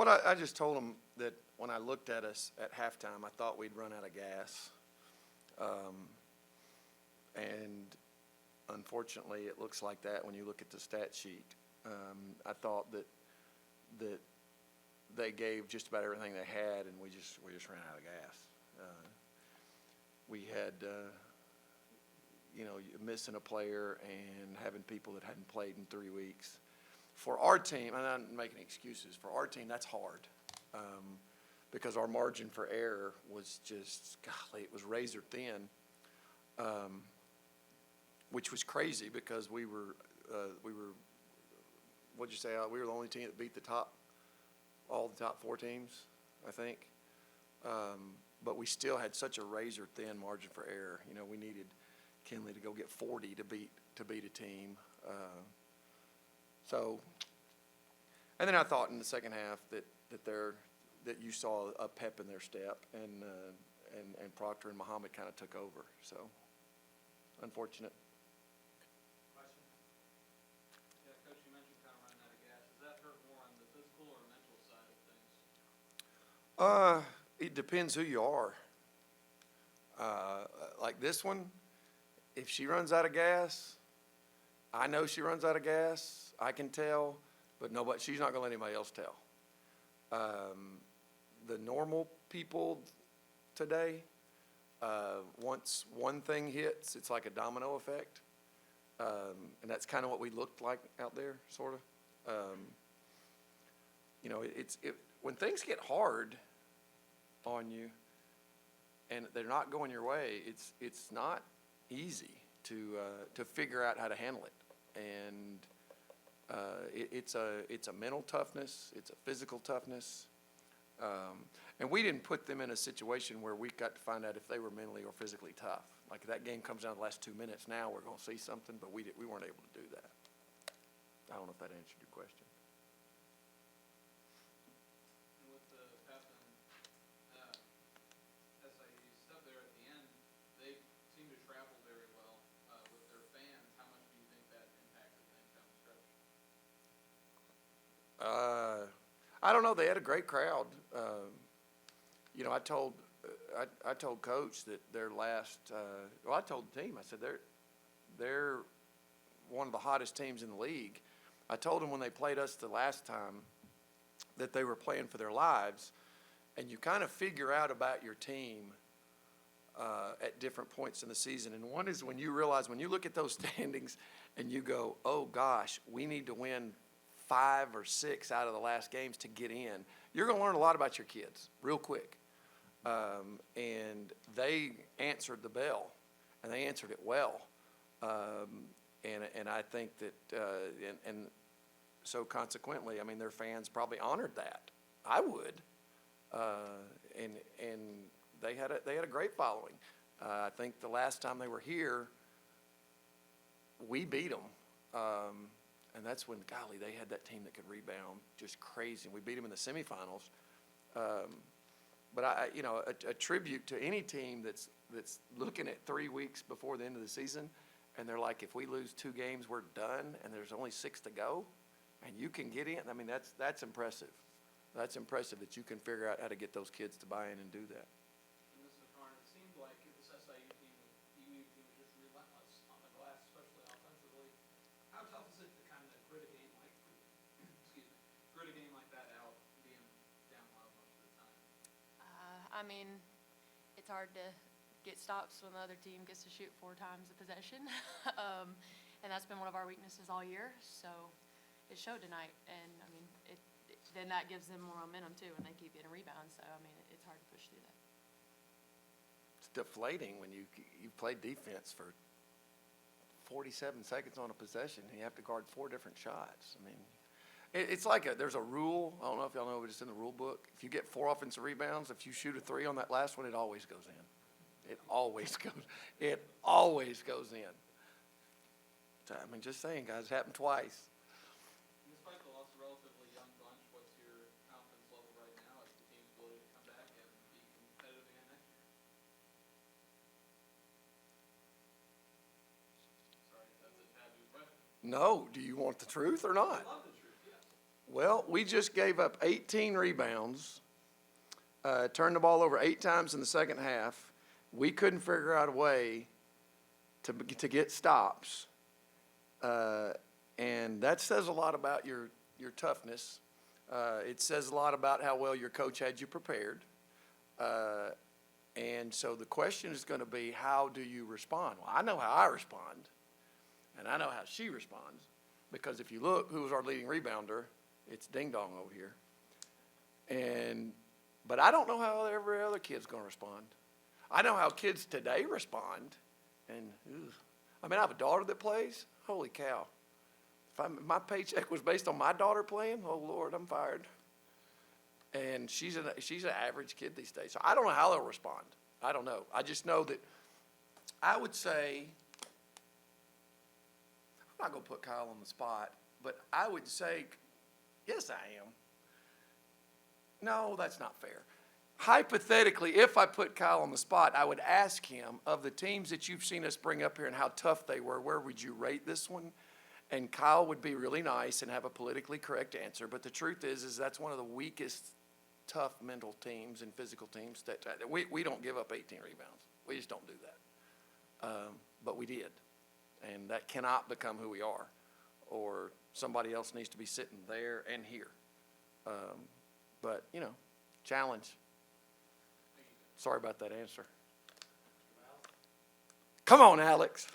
Well, I just told them that when I looked at us at halftime, I thought we'd run out of gas. And unfortunately, it looks like that when you look at the stat sheet. I thought that they gave just about everything they had, and we just ran out of gas. We had, missing a player and having people that hadn't played in 3 weeks. For our team, and I'm not making excuses, for our team, that's hard. Because our margin for error was just, golly, it was razor thin, which was crazy because we were, what'd you say, we were the only team that beat all the top 4 teams, I think. But we still had such a razor thin margin for error. We needed Kinley to go get 40 to beat a team. And then I thought in the second half that you saw a pep in their step, and Proctor and Muhammad kind of took over. So, unfortunate. Question? Yeah, Coach, you mentioned kind of running out of gas. Does that hurt more on the physical or mental side of things? It depends who you are. Like this one, if she runs out of gas, I know she runs out of gas. I can tell, but she's not going to let anybody else tell. The normal people today, once one thing hits, it's like a domino effect. And that's kind of what we looked like out there, sort of. When things get hard on you and they're not going your way, it's not easy to figure out how to handle it. And it's a mental toughness, it's a physical toughness. And we didn't put them in a situation where we got to find out if they were mentally or physically tough. Like that game comes down to the last 2 minutes. Now we're going to see something, but we weren't able to do that. I don't know if that answered your question. And with the Pepin, SIU stuff there at the end, they seem to travel very well with their fans. How much do you think that impacted things down the stretch? I don't know. They had a great crowd. I told Coach that their last. I told the team. I said they're one of the hottest teams in the league. I told them when they played us the last time that they were playing for their lives, and you kind of figure out about your team at different points in the season. And one is when you realize, when you look at those standings and you go, oh gosh, we need to win 5 or 6 out of the last games to get in. You're going to learn a lot about your kids real quick. And they answered the bell, and they answered it well. And I think that, and so consequently, I mean, their fans probably honored that. I would. And they had a great following. I think the last time they were here, we beat them. And that's when, golly, they had that team that could rebound just crazy. We beat them in the semifinals. But a tribute to any team that's looking at 3 weeks before the end of the season, and they're like, if we lose 2 games, we're done, and there's only 6 to go, and you can get in. I mean, that's impressive. That's impressive that you can figure out how to get those kids to buy in and do that. And Mr. Carn, it seemed like this SIU team, EMU team, was just relentless on the glass, especially offensively. How tough is it to kind of grit a game like, grit a game like that out, being down low most of the time? I mean, it's hard to get stops when the other team gets to shoot 4 times the possession. And that's been one of our weaknesses all year. So it showed tonight. And, I mean, then that gives them more momentum, too, and they keep getting rebounds. So, I mean, it's hard to push through that. It's deflating when you play defense for 47 seconds on a possession and you have to guard 4 different shots. I mean, it's like there's a rule. I don't know if y'all know, but it's in the rule book. If you get 4 offensive rebounds, if you shoot a 3 on that last one, it always goes in. It always goes in. So, I mean, just saying, guys, it happened twice. Despite the loss of a relatively young bunch, what's your confidence level right now as the team's ability to come back and be competitive again next year? Sorry, that's a taboo question. No, do you want the truth or not? I love the truth, yes. Well, we just gave up 18 rebounds, turned the ball over 8 times in the second half. We couldn't figure out a way to get stops. And that says a lot about your toughness. It says a lot about how well your coach had you prepared. And so the question is going to be, how do you respond? Well, I know how I respond, and I know how she responds. Because if you look, who was our leading rebounder? It's Ding Dong over here. But I don't know how every other kid's going to respond. I know how kids today respond. And I mean, I have a daughter that plays. Holy cow. If my paycheck was based on my daughter playing, oh, Lord, I'm fired. And she's an average kid these days. So I don't know how they'll respond. I don't know. I just know that I would say, I'm not going to put Kyle on the spot, but I would say, yes, I am. No, that's not fair. Hypothetically, if I put Kyle on the spot, I would ask him, of the teams that you've seen us bring up here and how tough they were, where would you rate this one? And Kyle would be really nice and have a politically correct answer. But the truth is that's one of the weakest, tough mental teams and physical teams. That we don't give up 18 rebounds. We just don't do that. But we did. And that cannot become who we are. Or somebody else needs to be sitting there and here. But, challenge. Sorry about that answer. Come on, Alex.